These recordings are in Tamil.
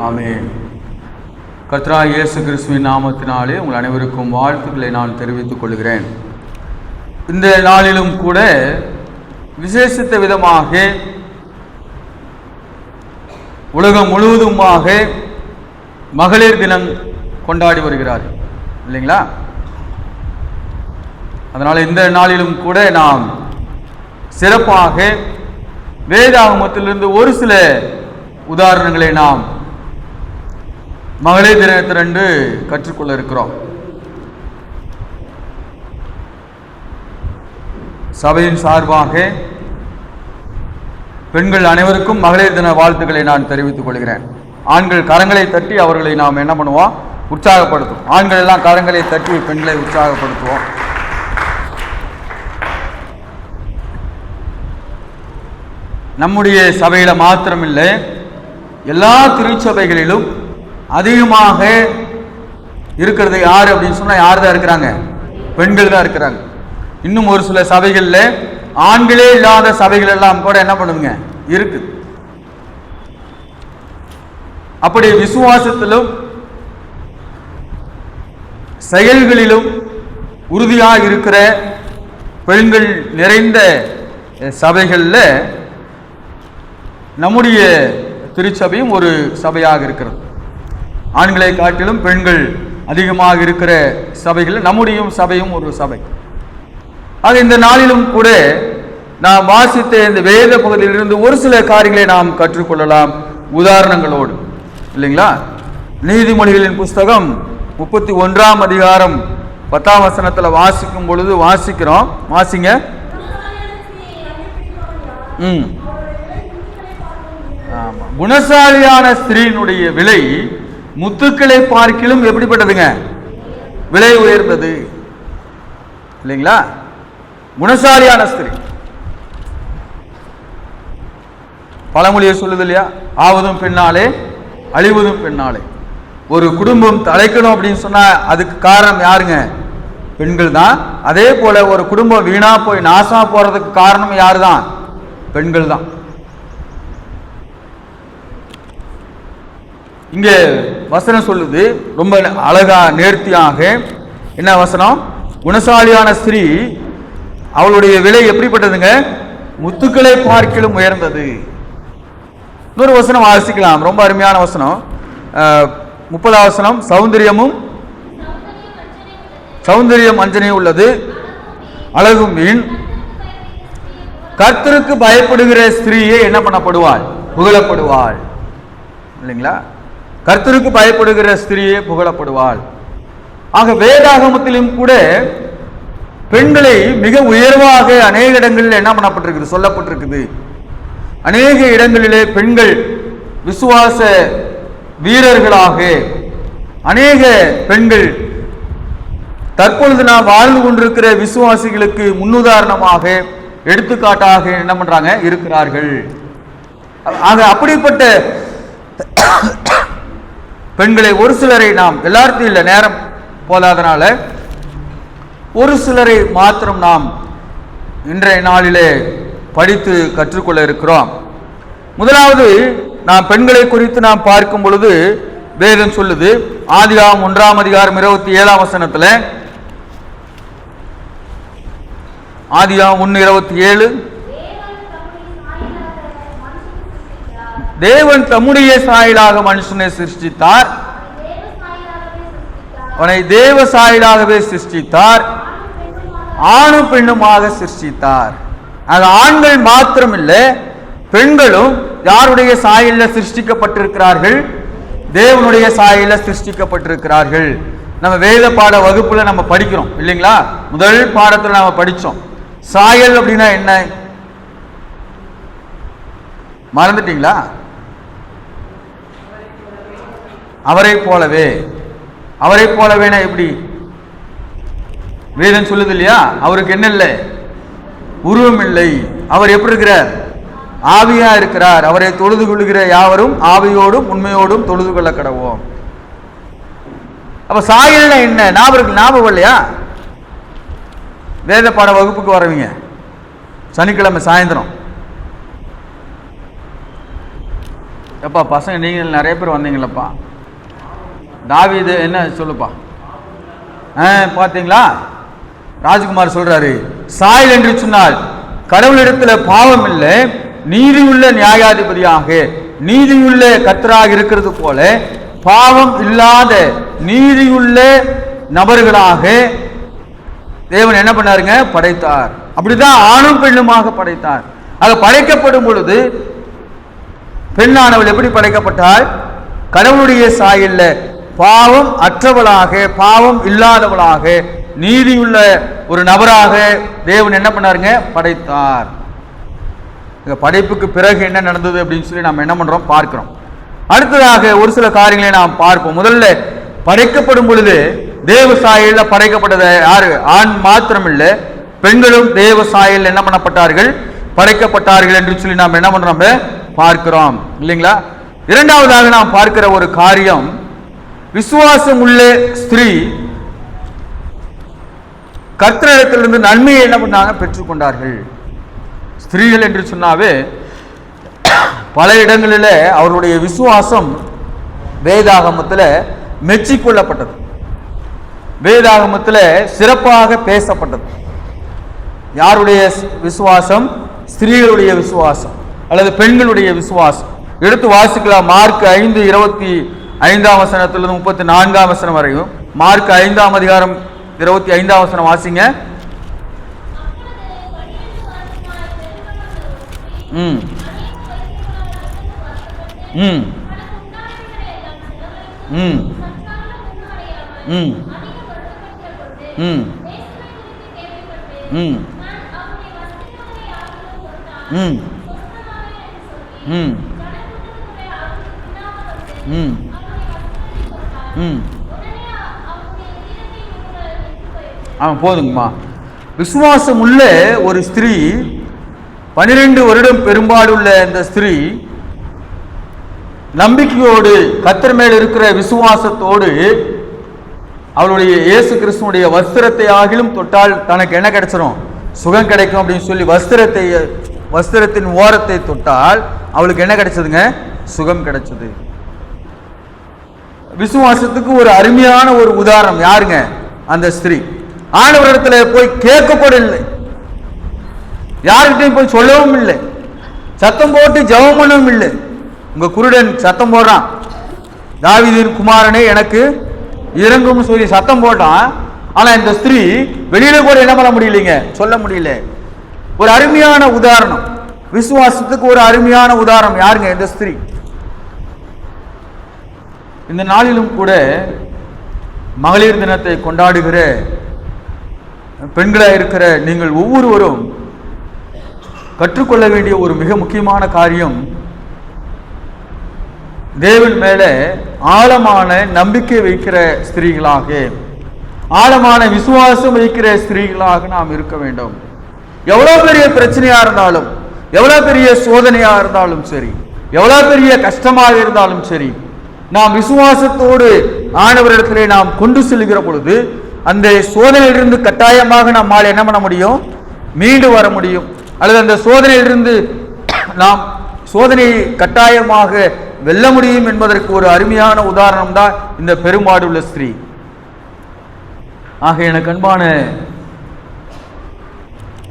ஆமென். கர்த்தராகிய இயேசு கிறிஸ்துவின் நாமத்தினாலே உங்கள் அனைவருக்கும் வாழ்த்துக்களை நான் தெரிவித்துக் கொள்கிறேன். இந்த நாளிலும் கூட விசேஷித்த விதமாக உலகம் முழுவதுமாக மகளிர் தினம் கொண்டாடி வருகிறார்கள் இல்லைங்களா? அதனால் இந்த நாளிலும் கூட நாம் சிறப்பாக வேதாகமத்திலிருந்து ஒரு சில உதாரணங்களை நாம் மகளிர் தினத்திரண்டு கற்றுக்கொள்ள இருக்கிறோம். சபையின் சார்பாக பெண்கள் அனைவருக்கும் மகளிர் தின வாழ்த்துக்களை நான் தெரிவித்துக் கொள்கிறேன். ஆண்கள் கரங்களை தட்டி அவர்களை நாம் என்ன பண்ணுவோம்? உற்சாகப்படுத்துவோம். ஆண்கள் எல்லாம் கரங்களை தட்டி பெண்களை உற்சாகப்படுத்துவோம். நம்முடைய சபையில மாத்திரமில்லை, எல்லா திருச்சபைகளிலும் அதிகமாக இருக்கிறது யார் அப்படின்னு சொன்னா யார் தான் இருக்கிறாங்க? பெண்கள் தான் இருக்கிறாங்க. இன்னும் ஒரு சில சபைகளில் ஆண்களே இல்லாத சபைகள் எல்லாம் கூட என்ன பண்ணுங்க இருக்கு. அப்படி விசுவாசத்திலும் செயல்களிலும் உறுதியாக இருக்கிற பெண்கள் நிறைந்த சபைகளில் நம்முடைய திருச்சபையும் ஒரு சபையாக இருக்கிறது. ஆண்களை காட்டிலும் பெண்கள் அதிகமாக இருக்கிற சபைகளில் நம்முடைய சபையும் ஒரு சபை. ஆக இந்த நாளிலும் கூட நாம் வாசித்த இந்த வேத பகுதியிலிருந்து ஒரு சில காரியங்களை நாம் கற்றுக்கொள்ளலாம் உதாரணங்களோடு, இல்லைங்களா? நீதிமொழிகளின் புஸ்தகம் 31ஆம் அதிகாரம் 10ஆம் வசனத்துல வாசிக்கும் பொழுது வாசிக்கிறோம். வாசிங்க. ஆமா, குணசாலியான ஸ்திரீனுடைய விலை முத்துக்களை பார்க்கிலும் எப்படிப்பட்டதுங்க? விலை உயர்ந்தது, இல்லைங்களா? குணசாலியான ஸ்திரீ. பழமொழியை சொல்லுது இல்லையா? ஆவதும் பெண்ணாலே அழிவதும் பெண்ணாலே. ஒரு குடும்பம் தலைக்கணும் அப்படின்னு சொன்னா அதுக்கு காரணம் யாருங்க? பெண்கள் தான். அதே போல ஒரு குடும்பம் வீணா போய் நாசமா போறதுக்கு காரணம் யாரு தான்? பெண்கள் தான். இங்க வசனம் சொல்லுது ரொம்ப அழகா நேர்த்தியாக. என்ன வசனம்? குணசாலியான ஸ்திரீ அவளுடைய விலை எப்படிப்பட்டதுங்க? முத்துக்களை பார்க்கிலும் உயர்ந்தது. இன்னொரு வசனம் வாசிக்கலாம், ரொம்ப அருமையான வசனம். 30ஆம் வசனம். சௌந்தரியம் அஞ்சனை உள்ளது, அழகும் வீண். கர்த்தருக்கு பயப்படுகிற ஸ்திரீயே என்ன பண்ணப்படுவாள்? புகழப்படுவாள், இல்லைங்களா? கர்த்தருக்கு பயப்படுகிற ஸ்திரீயே புகழப்படுவாள். ஆக வேதாகமத்திலும் கூட பெண்களை மிக உயர்வாக அநேக இடங்களில் என்ன பண்ணப்பட்டிருக்குது? சொல்லப்பட்டிருக்குது. அநேக இடங்களிலே பெண்கள் விசுவாச வீரர்களாக, அநேக பெண்கள் தற்பொழுது நாம் வாழ்ந்து கொண்டிருக்கிற விசுவாசிகளுக்கு முன்னுதாரணமாக, எடுத்துக்காட்டாக என்ன பண்றாங்க? இருக்கிறார்கள். ஆக அப்படிப்பட்ட பெண்களை ஒரு சிலரை நாம், எல்லாத்தையும் இல்லை, நேரம் போதாதனால ஒரு சிலரை மாத்திரம் நாம் இன்றைய நாளிலே படித்து கற்றுக்கொள்ள இருக்கிறோம். முதலாவது நாம் பெண்களை குறித்து நாம் பார்க்கும் பொழுது வேதம் சொல்லுது, ஆதியாகமம் 1ஆம் அதிகாரம் 27ஆம் வசனத்துல, ஆதியாகமம் 1:27, தேவன் தம்முடைய சாயலாக மனுஷனை சிருஷ்டித்தார், அவனை தேவ சாயலாகவே சிருஷ்டித்தார், ஆணும் பெண்ணுமாக சிருஷ்டித்தார். அது ஆண்கள் மாத்திரம் இல்லை, பெண்களும் யாருடைய சாயலில் சிருஷ்டிக்கப்பட்டிருக்கிறார்கள்? தேவனுடைய சாயலில் சிருஷ்டிக்கப்பட்டிருக்கிறார்கள். நம்ம வேத பாட வகுப்புல நம்ம படிக்கிறோம் இல்லைங்களா? முதல் பாடத்துல நாம படிச்சோம். சாயல் அப்படின்னா என்ன? மறந்துட்டீங்களா? அவரை போலவே. அவரை போலவேனா எப்படி? வேதம் சொல்லுது இல்லையா? அவருக்கு என்ன இல்லை? உருவம் இல்லை. அவர் எப்படி இருக்கிறார்? ஆவியா இருக்கிறார். அவரை தொழுது கொள்கிற யாவரும் ஆவியோடும் உண்மையோடும் தொழுது கொள்ள கடவோம். அப்ப சாயல்னா என்ன? ஞாபகம் இல்லையா? வேத பாட வகுப்புக்கு வரவீங்க சனிக்கிழமை சாயந்தரம் எப்பா பசங்க நீங்கள் நிறைய பேர் வந்தீங்களப்பா. தாவீது என்ன சொல்லுப்பா? பார்த்தீங்களா, ராஜ்குமார் சொல்றாரு, சாயல் என்று சொன்னால் கடவுளிடத்தில் பாவம் இல்லை, நீதியுள்ள நியாயாதிபதியாக நீதியுள்ள கர்த்தராக இருக்கிறது போல பாவம் இல்லாத நீதியுள்ள நபர்களாக தேவன் என்ன பண்ணாருங்க? படைத்தார். அப்படிதான் ஆணும் பெண்ணுமாக படைத்தார். ஆக படைக்கப்படும் பொழுது பெண்ணானவள் எப்படி படைக்கப்பட்டால் கடவுளுடைய சாயல்ல பாவம் அற்றவளாக பாவம் இல்லாதவளாக நீதியுள்ள ஒரு நபராக தேவன் என்ன பண்ணாருங்க? படைத்தார். படைப்புக்கு பிறகு என்ன நடந்தது அப்படின்னு சொல்லி நாம் என்ன பண்றோம் பார்க்கிறோம். அடுத்ததாக ஒரு சில காரியங்களை நாம் பார்ப்போம். முதல்ல படைக்கப்படும் பொழுது தேவ சாயல்ல படைக்கப்பட்டது யாரு? ஆண் மாத்திரம் இல்லை, பெண்களும் தேவ சாயல் என்ன பண்ணப்பட்டார்கள்? படைக்கப்பட்டார்கள் என்று சொல்லி நாம் என்ன பண்றோம் பார்க்கிறோம் இல்லைங்களா? இரண்டாவதாக நாம் பார்க்கிற ஒரு காரியம், விசுவாசம் உள்ள ஸ்திரீ கர்த்தரிடத்திலிருந்து நன்மையை என்ன பண்ணாங்க? பெற்றுக்கொண்டார்கள். ஸ்திரீகள் என்று சொன்னாவே பல இடங்களில் அவருடைய விசுவாசம் வேதாகமத்தில் மெச்சிக்கொள்ளப்பட்டது, வேதாகமத்தில் சிறப்பாக பேசப்பட்டது. யாருடைய விசுவாசம்? ஸ்திரீகளுடைய விசுவாசம் அல்லது பெண்களுடைய விசுவாசம். எடுத்து வாசிக்கலாம். மார்க் 5:25 34 வரையும். மார்க் 5:25 வாசிங்க. போதுங்கம்மா. விசுவாசம் உள்ள ஒரு ஸ்திரீ, 12 வருடம் பெரும்பாடுள்ள இந்த ஸ்திரீ நம்பிக்கையோடு கர்த்தர் மேல் இருக்கிற விசுவாசத்தோடு அவளுடைய இயேசு கிறிஸ்துவுடைய வஸ்திரத்தை ஆகிலும் தொட்டால் தனக்கு என்ன கிடைச்சிடும்? சுகம் கிடைக்கும் அப்படின்னு சொல்லி வஸ்திரத்தின் ஓரத்தை தொட்டால் அவளுக்கு என்ன கிடைச்சதுங்க? சுகம் கிடைச்சது. விசுவாசத்துக்கு ஒரு அருமையான ஒரு உதாரணம் யாருங்க? அந்த ஸ்திரீ. ஆண்டவரிடத்தில் போய் கேட்க கூட இல்லை, யாருக்கிட்டையும் போய் சொல்லவும் இல்லை, சத்தம் போட்டு ஜெபம் பண்ணவும் இல்லை. உங்க குருடன் சத்தம் போடுறான், தாவீதின் குமாரனே எனக்கு இறங்கும் சொல்லி சத்தம் போட்டான். ஆனா இந்த ஸ்திரீ வெளியில கூட என்ன பண்ண முடியலைங்க? சொல்ல முடியல. ஒரு அருமையான உதாரணம், விசுவாசத்துக்கு ஒரு அருமையான உதாரணம் யாருங்க? இந்த ஸ்திரீ. இந்த நாளிலும் கூட மகளிர் தினத்தை கொண்டாடுகிற பெண்களாக இருக்கிற நீங்கள் ஒவ்வொருவரும் கற்றுக்கொள்ள வேண்டிய ஒரு மிக முக்கியமான காரியம், தேவன் மேல ஆழமான நம்பிக்கை வைக்கிற ஸ்திரீகளாக, ஆழமான விசுவாசம் வைக்கிற ஸ்திரீகளாக நாம் இருக்க வேண்டும். எவ்வளவு பெரிய பிரச்சனையா இருந்தாலும், எவ்வளவு பெரிய சோதனையா இருந்தாலும் சரி, எவ்வளவு பெரிய கஷ்டமாக இருந்தாலும் சரி, நாம் விசுவாசத்தோடு ஆண்டவரிடத்திலே நாம் கொண்டு செல்கிற பொழுது அந்த சோதனையிலிருந்து கட்டாயமாக நம்மால் என்ன பண்ண முடியும்? மீண்டு வர முடியும். அல்லது அந்த சோதனையிலிருந்து நாம் சோதனையை கட்டாயமாக வெல்ல முடியும் என்பதற்கு ஒரு அருமையான உதாரணம் தான் இந்த பெரும்பாடுள்ள ஸ்திரீ. ஆக எனக்கு அன்பான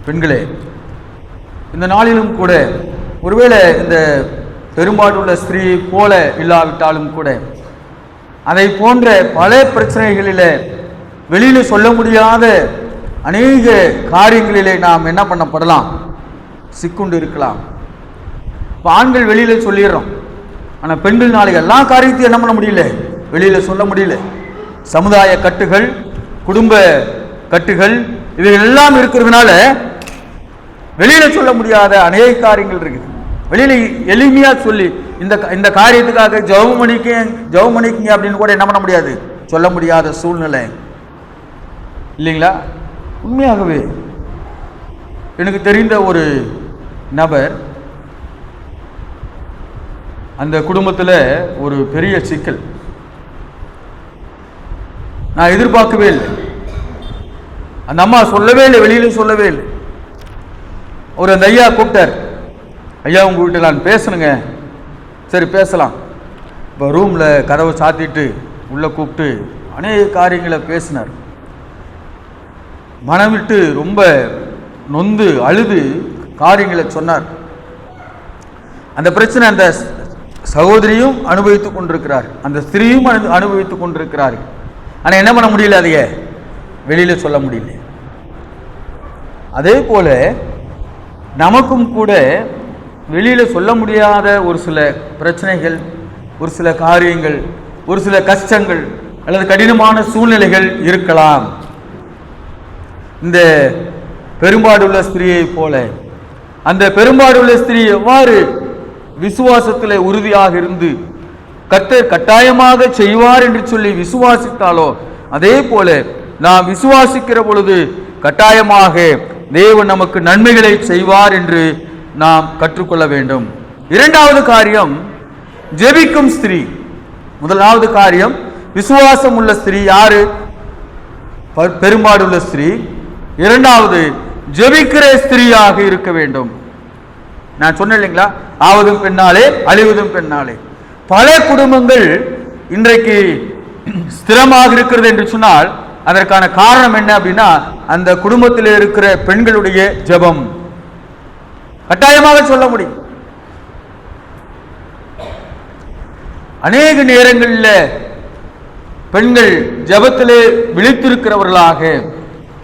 பெண்களே, இந்த நாளிலும் கூட ஒருவேளை இந்த பெரும்பாடுள்ள ஸ்திரீ போல இல்லாவிட்டாலும் கூட அதை போன்ற பல பிரச்சனைகளில் வெளியில சொல்ல முடியாத அநேக காரியங்களிலே நாம் என்ன பண்ணப்படலாம்? சிக்குண்டு இருக்கலாம். இப்போ ஆண்கள் வெளியில சொல்லிடுறோம், ஆனால் பெண்கள் நாளைக்கு எல்லா காரியத்தையும் என்ன பண்ண முடியல? வெளியில சொல்ல முடியல. சமுதாய கட்டுகள், குடும்ப கட்டுகள், இவைகள் எல்லாம் இருக்கிறதுனால வெளியில சொல்ல முடியாத அநேக காரியங்கள் இருக்குது. வெளியில எளிமையா சொல்லி இந்த காரியத்துக்காக ஜெபம் பண்ணிக்கங்க அப்படின்னு கூட என்ன பண்ண முடியாது? சொல்ல முடியாத சூழ்நிலை இல்லைங்களா? உண்மையாகவே எனக்கு தெரிந்த ஒரு நபர், அந்த குடும்பத்தில் ஒரு பெரிய சிக்கல். நான் எதிர்பார்க்கவே இல்லை, அந்த அம்மா சொல்லவே இல்லை, வெளியில சொல்லவே இல்லை. அந்த ஐயா கூப்பிட்டார், ஐயா உங்க வீட்டில் நான் பேசணுங்க. சரி பேசலாம். இப்போ ரூமில் கதவை சாத்திட்டு உள்ளே கூப்பிட்டு அநேக காரியங்களை பேசினார். மனம் விட்டு ரொம்ப நொந்து அழுது காரியங்களை சொன்னார். அந்த பிரச்சனை அந்த சகோதரியும் அனுபவித்துக் கொண்டிருக்கிறார், அந்த ஸ்திரீயும் அனுபவித்துக் கொண்டிருக்கிறார். ஆனால் என்ன பண்ண முடியல, அதைய வெளியில் சொல்ல முடியல. அதே போல நமக்கும் கூட வெளியில் சொல்ல முடியாத ஒரு சில பிரச்சனைகள், ஒரு சில காரியங்கள், ஒரு சில கஷ்டங்கள் அல்லது கடினமான சூழ்நிலைகள் இருக்கலாம். இந்த பெரும்பாடுள்ள ஸ்திரீயை போல அந்த பெரும்பாடுள்ள ஸ்திரீ எவ்வாறு விசுவாசத்தில் உறுதியாக இருந்து கர்த்தர் கட்டாயமாக செய்வார் என்று சொல்லி விசுவாசித்தாலோ, அதே போல நாம் விசுவாசிக்கிற பொழுது கட்டாயமாக தேவன் நமக்கு நன்மைகளை செய்வார் என்று நாம் கற்றுக்கொள்ள வேண்டும். இரண்டாவது காரியம் ஜெபிக்கும் ஸ்திரீ. முதலாவது காரியம் விசுவாசம் உள்ள ஸ்திரீ யாரு? பெரும்பாடுள்ள ஸ்திரீ. இரண்டாவது ஜெபிக்கிற ஸ்திரீயாக இருக்க வேண்டும். நான் சொன்னேன் இல்லைங்களா, ஆவதும் பெண்ணாலே அழிவதும் பெண்ணாலே. பல குடும்பங்கள் இன்றைக்கு ஸ்திரமாக இருக்கிறது என்று சொன்னால் அதற்கான காரணம் என்ன அப்படின்னா, அந்த குடும்பத்தில் இருக்கிற பெண்களுடைய ஜெபம். கட்டாயமாக சொல்ல முடியும். அநேக நேரங்களில் பெண்கள் ஜெபத்திலே விழித்திருக்கிறவர்களாக,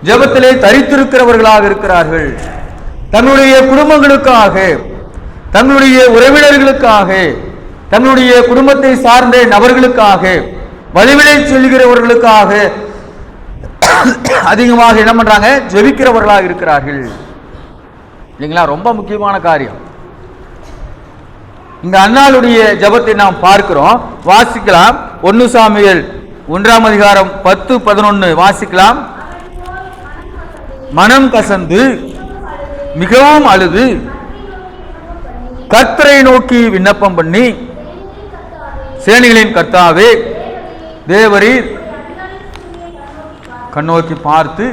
ஜெபத்திலே தரித்திருக்கிறவர்களாக இருக்கிறார்கள். தங்களுடைய குடும்பங்களுக்காக, தங்களுடைய உறவினர்களுக்காக, தங்களுடைய குடும்பத்தை சார்ந்த நபர்களுக்காக, வழிவிலை செல்கிறவர்களுக்காக அதிகமாக என்ன பண்றாங்க, ஜெபிக்கிறவர்களாக இருக்கிறார்கள். இல்லைங்களா? ரொம்ப முக்கியமான காரியம். இந்த அன்னாளுடைய ஜெபத்தை நாம் பார்க்கிறோம். வாசிக்கலாம். 1 சாமுவேல் 1ஆம் அதிகாரம் 10-11 வாசிக்கலாம். மனம் கசந்து மிகவும் அழுது கர்த்தரை நோக்கி விண்ணப்பம் பண்ணி, சேனைகளின் கர்த்தாவே தேவரீர் கண்ணோக்கி பார்த்து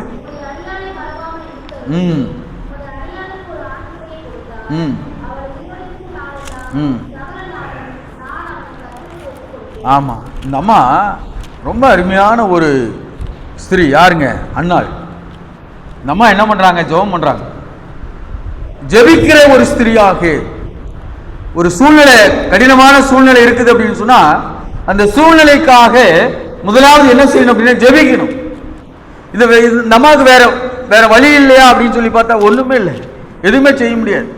ஆமா, இந்த அம்மா ரொம்ப அருமையான ஒரு ஸ்திரீ. யாருங்க? அன்னாள். இந்த அம்மா என்ன பண்றாங்க? ஜெபம் பண்றாங்க. ஜெபிக்கிற ஒரு ஸ்திரீயாக, ஒரு சூழ்நிலை, கடினமான சூழ்நிலை இருக்குது அப்படின்னு சொன்னா அந்த சூழ்நிலைக்காக முதலாவது என்ன செய்யணும் அப்படின்னா ஜெபிக்கணும். இது நமக்கு வேற வழி இல்லையா அப்படின்னு சொல்லி பார்த்தா ஒண்ணுமே இல்லை, எதுவுமே செய்ய முடியாது.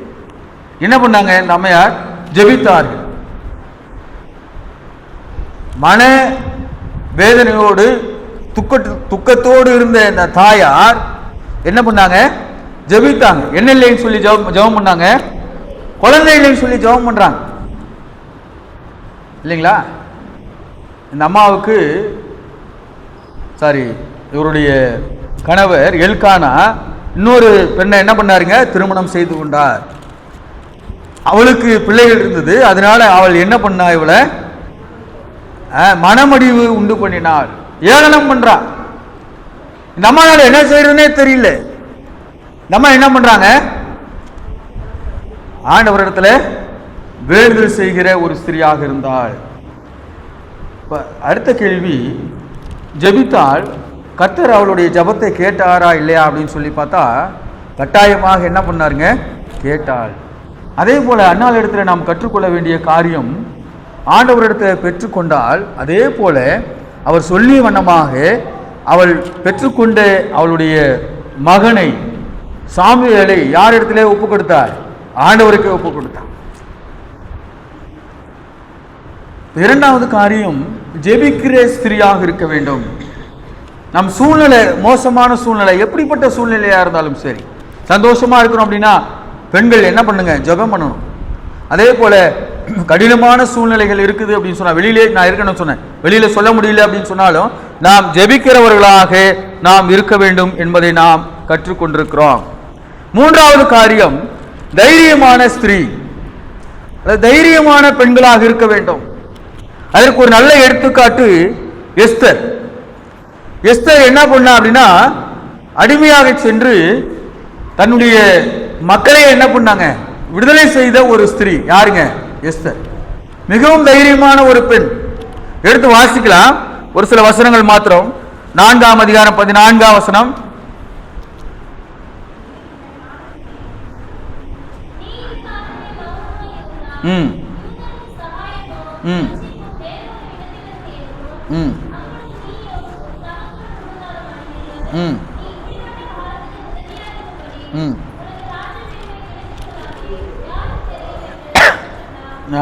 என்ன பண்ணாங்க? இந்த அம்மையார் ஜெபித்தார்கள். மன வேதனையோடு துக்கத்தோடு இருந்த இந்த தாயார் என்ன பண்ணாங்க? ஜெபித்தாங்க. என்ன இல்லைன்னு சொல்லி ஜெபம் பண்ணாங்க? குழந்தை இல்லைன்னு சொல்லி ஜெபம் பண்றாங்க. இல்லைங்களா? இந்த அம்மாவுக்கு இவருடைய கணவர் எல்கானா இன்னொரு பெண்ணை என்ன பண்ணாருங்க? திருமணம் செய்து கொண்டார். அவளுக்கு பிள்ளைகள் இருந்தது. அதனால அவள் என்ன பண்ணா? இவளை மனமடிவு உண்டு பண்ணினாள். ஏளனம் பண்றா. இந்த அம்மாவால என்ன செய்யறதுன்னே தெரியல. நம்ம என்ன பண்றாங்க? ஆண்டவரிடத்துல வேண்டுதல் செய்கிற ஒரு ஸ்திரியாக இருந்தாள். அடுத்த கேள்வி, ஜெபித்தாள். கர்த்தர் அவளுடைய ஜெபத்தை கேட்டாரா இல்லையா அப்படின்னு சொல்லி பார்த்தா கட்டாயமாக என்ன பண்ணாருங்க? கேட்டாள். அதே போல அன்னாள் இடத்துல நாம் கற்றுக்கொள்ள வேண்டிய காரியம், ஆண்டவரிடத்தை பெற்றுக்கொண்டால் அதே போல அவர் சொல்லிய வண்ணமாக அவள் பெற்றுக்கொண்ட அவளுடைய மகனை சாமுவேலை யார் இடத்திலே ஒப்பு கொடுத்தார்? ஆண்டவருக்கு ஒப்பு கொடுத்தார். இரண்டாவது காரியம், ஜெபிக்கிற ஸ்திரியாக இருக்க வேண்டும். நம் சூழ்நிலை, மோசமான சூழ்நிலை, எப்படிப்பட்ட சூழ்நிலையா இருந்தாலும் சரி, சந்தோஷமா இருக்கணும் அப்படின்னா பெண்கள் என்ன பண்ணுங்க? ஜெபம் பண்ணணும். அதே போல கடினமான சூழ்நிலைகள் இருக்குது அப்படின்னு சொன்னா, வெளியிலே நான் இருக்கணும்னு சொன்னேன், வெளியில சொல்ல முடியல அப்படின்னு சொன்னாலும் நாம் ஜெபிக்கிறவர்களாக நாம் இருக்க வேண்டும் என்பதை நாம் கற்றுக்கொண்டிருக்கிறோம். மூன்றாவது காரியம், தைரியமான ஸ்திரீ, தைரியமான பெண்களாக இருக்க வேண்டும். அதற்கு ஒரு நல்ல எடுத்துக்காட்டு எஸ்தர். எஸ்தர் என்ன பண்ணா அப்படின்னா, அடிமையாக சென்று தன்னுடைய மக்களை என்ன பண்ணாங்க? விடுதலை செய்த ஒரு ஸ்திரீ. யாருங்க? எஸ்தர். மிகவும் தைரியமான ஒரு பெண். எடுத்து வாசிக்கலாம் ஒரு சில வசனங்கள் மாத்திரம். 4ஆம் அதிகாரம் 14ஆம் வசனம். ம் ம் ம் ம் ம்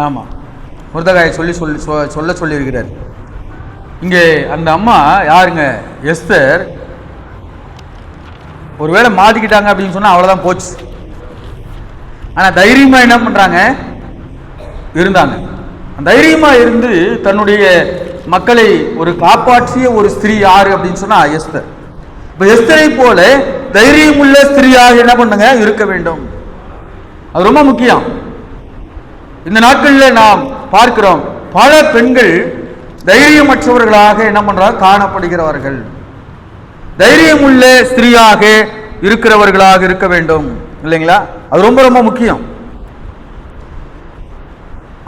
ஆமாம், முருதகாயை சொல்ல சொல்லியிருக்கிறார். இங்கே அந்த அம்மா யாருங்க? எஸ்தர். ஒருவேளை மாட்டிக்கிட்டாங்க அப்படின்னு சொன்னால் அவ்வளோதான் போச்சு. ஆனால் தைரியமாக என்ன பண்ணுறாங்க? இருந்தாங்க. தைரியமாக இருந்து தன்னுடைய மக்களை ஒரு காப்பாற்றிய ஒரு ஸ்திரீ யாரு அப்படின்னு சொன்னா எஸ்தர். இப்போ எஸ்தரை போல தைரியமுள்ள ஸ்திரீயாக என்ன பண்ணுங்க இருக்க வேண்டும். அது ரொம்ப முக்கியம். இந்த நாட்களில் நாம் பார்க்கிறோம் பல பெண்கள் தைரியமற்றவர்களாக என்ன பண்றாங்க காணப்படுகிறார்கள். தைரியமுள்ள ஸ்திரீயாக இருக்கிறவர்களாக இருக்க வேண்டும் இல்லைங்களா? அது ரொம்ப ரொம்ப முக்கியம்.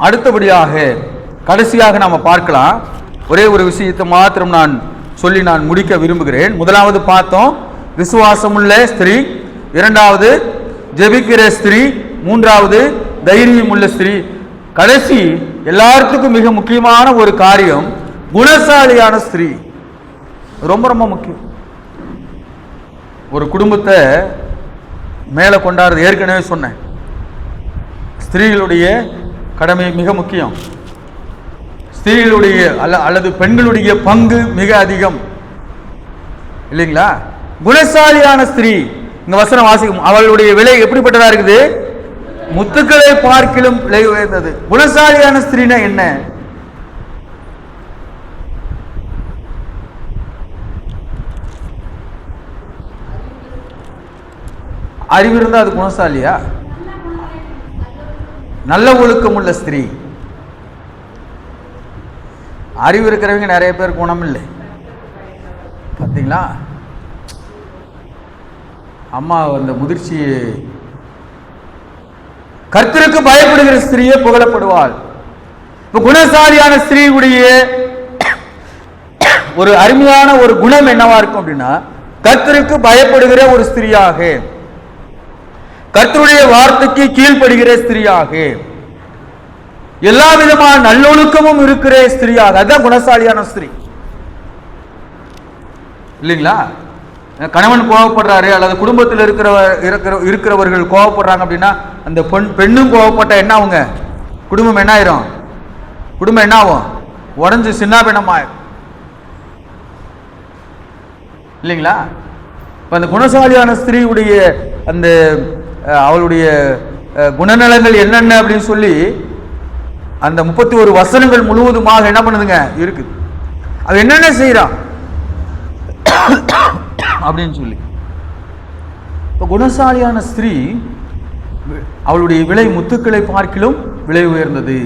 அடுத்தபடியாக கடைசியாக நாம் பார்க்கலாம். ஒரே ஒரு விஷயத்தை மாத்திரம் நான் சொல்லி நான் முடிக்க விரும்புகிறேன். முதலாவது பார்த்தோம் விசுவாசமுள்ள ஸ்திரீ, இரண்டாவது ஜெபிக்கிற ஸ்திரீ, மூன்றாவது தைரியமுள்ள ஸ்திரீ, கடைசி எல்லாத்துக்கும் மிக முக்கியமான ஒரு காரியம் குணசாலியான ஸ்திரீ. ரொம்ப ரொம்ப முக்கியம். ஒரு குடும்பத்தை மேலே கொண்டாடுறது ஏற்கனவே சொன்னேன். ஸ்திரீகளுடைய கடமை மிக முக்கியம். ஸ்திரீகளுடைய அல்லது பெண்களுடைய பங்கு மிக அதிகம் இல்லைங்களா? குணசாலியான ஸ்திரீ, இந்த வசனம் வாசிக்கும், அவளுடைய விலை எப்படிப்பட்டதா இருக்குது? முத்துக்களை பார்க்கிலும் விலை உயர்ந்தது. குணசாலியான ஸ்திரீனா என்ன? அறிவு இருந்தா அது குணசாலியா? நல்ல ஒழுக்கம் உள்ள ஸ்திரீ. அறிவு இருக்கிறவங்க நிறைய பேர் குணம் இல்லை பார்த்தீங்களா? அம்மா அந்த முதிர்ச்சி. கர்த்தருக்கு பயப்படுகிற ஸ்திரீயே புகழப்படுவாள். இப்ப குணசாலியான ஸ்திரீயுடைய ஒரு அருமையான ஒரு குணம் என்னவா இருக்கும் அப்படின்னா, கர்த்தருக்கு பயப்படுகிற ஒரு ஸ்திரீயாக, கர்த்தருடைய வார்த்தைக்கு கீழ்ப்படுகிற ஸ்திரீயாக, எல்லா விதமான நல்லொழுக்கமும் இருக்கிற ஸ்திரீயாக. அதுதான் குணசாலியான ஸ்திரீ இல்லைங்களா? கணவன் கோவப்படுறாரு அல்லது குடும்பத்தில் இருக்கிறவர்கள் கோவப்படுறாங்க அப்படின்னா அந்த பெண்ணும் கோவப்பட்ட என்ன ஆகுங்க? குடும்பம் என்ன ஆயிரும்? குடும்பம் என்ன ஆகும்? உடஞ்சு சின்னாபின்னமாயிரும் இல்லைங்களா? இப்போ அந்த குணசாலியான ஸ்திரீயுடைய அந்த அவளுடைய குணநலங்கள் என்னென்ன அப்படின்னு சொல்லி அந்த 31 வசனங்கள் முழுவதுமாக என்ன பண்ணுதுங்க இருக்குது. அது என்னென்ன செய்யறான் அப்படின்னு சொல்லி. இப்போ குணசாலியான ஸ்திரீ அவளுடைய விலை முத்துக்களை பார்க்கிலும் விலை உயர்ந்தது.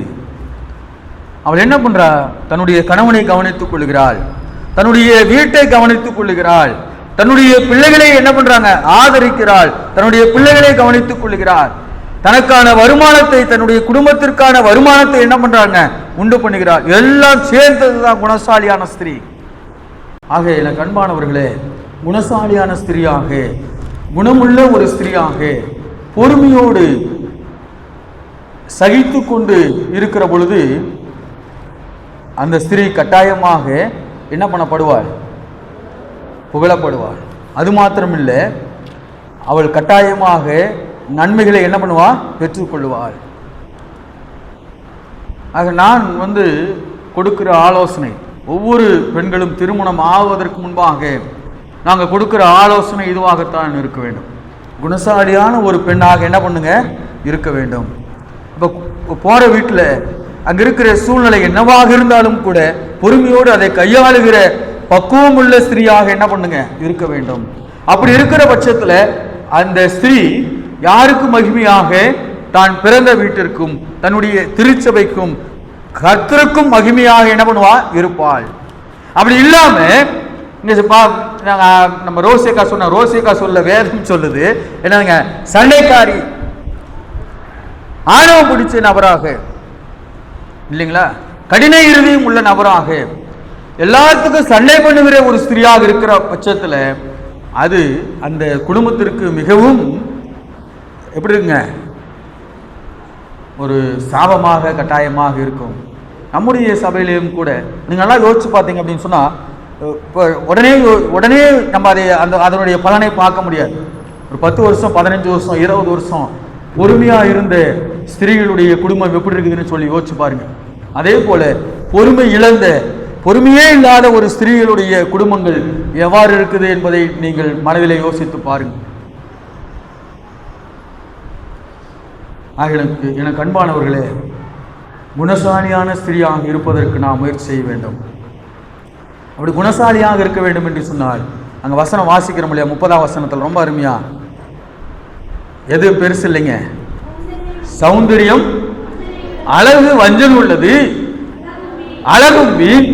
அவள் என்ன பண்றா? தன்னுடைய கணவனை கவனித்துக் கொள்கிறாள், தன்னுடைய வீட்டை கவனித்துக் கொள்கிறாள், தன்னுடைய பிள்ளைகளை என்ன பண்றாங்க ஆதரிக்கிறாள், தன்னுடைய பிள்ளைகளை கவனித்துக் கொள்கிறாள், தனக்கான வருமானத்தை தன்னுடைய குடும்பத்திற்கான வருமானத்தை என்ன பண்றாங்க உண்டு பண்ணுகிறாள். எல்லாம் சேர்ந்ததுதான் குணசாலியான ஸ்திரீ. ஆக எனக்கு அன்பானவர்களே, குணசாலியான ஸ்திரீயாக, குணமுள்ள ஒரு ஸ்திரீயாக, பொறுமையோடு சகித்து கொண்டு இருக்கிற பொழுது அந்த ஸ்திரீ கட்டாயமாக என்ன பண்ணப்படுவாள்? புகழப்படுவாள். அது மாத்திரமில்லை, அவள் கட்டாயமாக நன்மைகளை என்ன பண்ணுவா? பெற்றுக்கொள்வாள். ஆக நான் கொடுக்கிற ஆலோசனை, ஒவ்வொரு பெண்களும் திருமணம் ஆவதற்கு முன்பாக நாங்கள் கொடுக்கிற ஆலோசனை இதுவாகத்தான் இருக்க வேண்டும். குணசாலியான ஒரு பெண்ணாக என்ன பண்ணுங்க இருக்க வேண்டும். இப்போ போற வீட்டில் அங்க இருக்கிற சூழ்நிலை என்னவாக இருந்தாலும் கூட பொறுமையோடு அதை கையாளுகிற பக்குவம் உள்ள ஸ்திரீயாக என்ன பண்ணுங்க இருக்க வேண்டும். அப்படி இருக்கிற பட்சத்தில் அந்த ஸ்திரீ யாருக்கு மகிமையாக? தான் பிறந்த வீட்டிற்கும் தன்னுடைய திருச்சபைக்கும் கர்த்தருக்கும் மகிமையாக என்ன பண்ணுவா? இருப்பாள். அப்படி இல்லாம நம்ம ரோசேக்கா சொல்ல வேதம் சொல்லுது என்னங்க, சண்டைக்காரி, ஆணவம் பிடிச்ச நபராக, இல்லைங்களா? கடின இருதயம் உள்ள நபராக, எல்லாத்துக்கும் சண்டை பண்ணுகிற ஒரு ஸ்திரியாக இருக்கிற பட்சத்தில் அது அந்த குடும்பத்திற்கு மிகவும் எப்படி இருக்குங்க, ஒரு சாபமாக கட்டாயமாக இருக்கும். நம்முடைய சபையிலையும் கூட நீங்கள்லாம் யோசிச்சு பார்த்தீங்க அப்படின்னு சொன்னால், இப்போ உடனே நம்ம அதனுடைய பலனை பார்க்க முடியாது. ஒரு 10 வருஷம் 15 வருஷம் 20 வருஷம் பொறுமையாக இருந்த ஸ்திரீகளுடைய குடும்பம் எப்படி இருக்குதுன்னு சொல்லி யோசிச்சு பாருங்க. அதே போல பொறுமையே இல்லாத ஒரு ஸ்திரீகளுடைய குடும்பங்கள் எவ்வாறு இருக்குது என்பதை நீங்கள் மனதிலே யோசித்து பாருங்கள். எனக்கு அன்பானவர்களே, குணசாலியான ஸ்திரீயாக இருப்பதற்கு நாம் முயற்சி செய்ய வேண்டும். அப்படி குணசாலியாக இருக்க வேண்டும் என்று சொன்னால் அங்கே வசனம் வாசிக்கிறோம் இல்லையா, 30ஆம் வசனத்தில் ரொம்ப அருமையா, எது பெருசு இல்லைங்க, சௌந்தரியம் அழகு வஞ்சம் உள்ளது, அழகும் வீண்,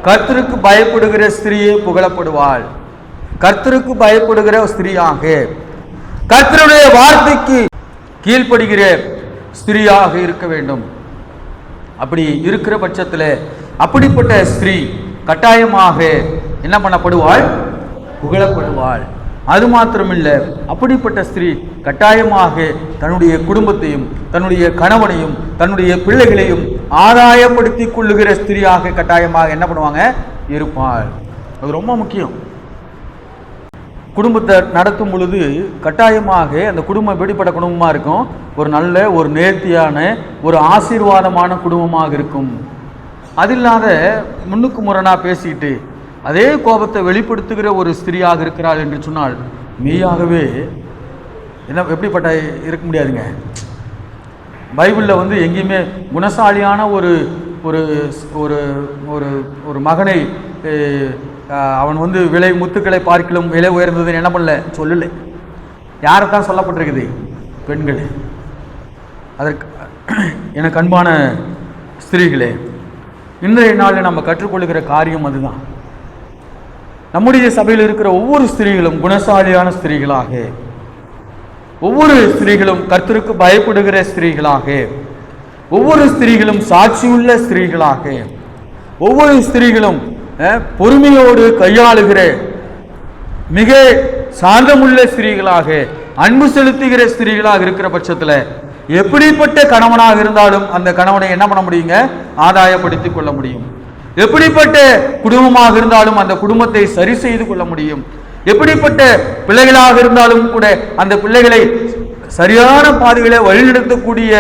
கர்த்தருக்கு பயப்படுகிற ஸ்திரீயே புகழப்படுவாள். கர்த்தருக்கு பயப்படுகிற ஸ்திரீயாக, கர்த்தருடைய வார்த்தைக்கு கீழ்ப்படுகிற ஸ்திரீயாக இருக்க வேண்டும். அப்படி இருக்கிற பட்சத்தில் அப்படிப்பட்ட ஸ்திரீ கட்டாயமாக என்ன பண்ணப்படுவாள், புகழப்படுவாள். அது மாத்திரமில்லை, அப்படிப்பட்ட ஸ்திரீ கட்டாயமாக தன்னுடைய குடும்பத்தையும் தன்னுடைய கணவனையும் தன்னுடைய பிள்ளைகளையும் ஆதாயப்படுத்தி கொள்ளுகிற ஸ்திரீயாக கட்டாயமாக என்ன பண்ணுவாங்க, இருப்பாள். அது ரொம்ப முக்கியம். குடும்பத்தை நடத்தும் பொழுது கட்டாயமாக அந்த குடும்பம் எப்படிப்பட்ட குடும்பமாக இருக்கும், ஒரு நல்ல ஒரு நேர்த்தியான ஒரு ஆசீர்வாதமான குடும்பமாக இருக்கும். அது இல்லாத முன்னுக்கு முரணாக பேசிக்கிட்டு அதே கோபத்தை வெளிப்படுத்துகிற ஒரு ஸ்திரீயாக இருக்கிறாள் என்று சொன்னால் மெய்யாகவே என்ன எப்படிப்பட்ட இருக்க முடியாதுங்க. பைபிளில் எங்கேயுமே குணசாலியான ஒரு ஒரு ஒரு ஒரு மகனை அவன் விலை முத்துக்களை பார்க்கிலும் விலை உயர்ந்ததுன்னு என்ன பண்ணல, சொல்லலை. யாரைத்தான் சொல்லப்பட்டிருக்குது, பெண்கள். அதற்கு எனக்கு அன்பான ஸ்திரீகளே, இன்றைய நாளில் நம்ம கற்றுக்கொள்கிற காரியம் அதுதான். நம்முடைய சபையில் இருக்கிற ஒவ்வொரு ஸ்திரீகளும் குணசாலியான ஸ்திரீகளாக, ஒவ்வொரு ஸ்திரீகளும் கர்த்தருக்கு பயப்படுகிற ஸ்திரீகளாக, ஒவ்வொரு ஸ்திரீகளும் சாட்சியுள்ள ஸ்திரீகளாக, ஒவ்வொரு ஸ்திரீகளும் பொறுமையோடு கையாளுகிற மிக சாந்தமுள்ள ஸ்திரீகளாக, அன்பு செலுத்துகிற ஸ்திரீகளாக இருக்கிற பட்சத்தில் எப்படிப்பட்ட கணவனாக இருந்தாலும் அந்த கணவனை என்ன பண்ண முடியுங்க, ஆதாயப்படுத்திக் கொள்ள முடியும். எப்படிப்பட்ட குடும்பமாக இருந்தாலும் அந்த குடும்பத்தை சரி செய்து கொள்ள முடியும். எப்படிப்பட்ட பிள்ளைகளாக இருந்தாலும் கூட அந்த பிள்ளைகளை சரியான பாதைகளை வழிநடத்தக்கூடிய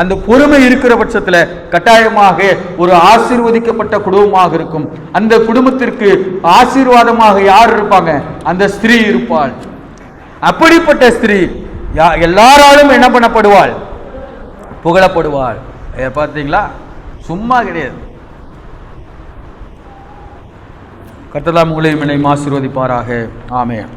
அந்த பொறுமை இருக்கிற பட்சத்தில் கட்டாயமாக ஒரு ஆசீர்வதிக்கப்பட்ட குடும்பமாக இருக்கும். அந்த குடும்பத்திற்கு ஆசீர்வாதமாக யார் இருப்பாங்க, அந்த ஸ்திரீ இருப்பாள். அப்படிப்பட்ட ஸ்திரீ எல்லாராலும் என்ன பண்ணப்படுவாள், புகழப்படுவாள். பார்த்தீங்களா, சும்மா கிடையாது. கர்த்தர் உங்களையும் என்னையும் ஆசீர்வதிப்பாராக. ஆமென்.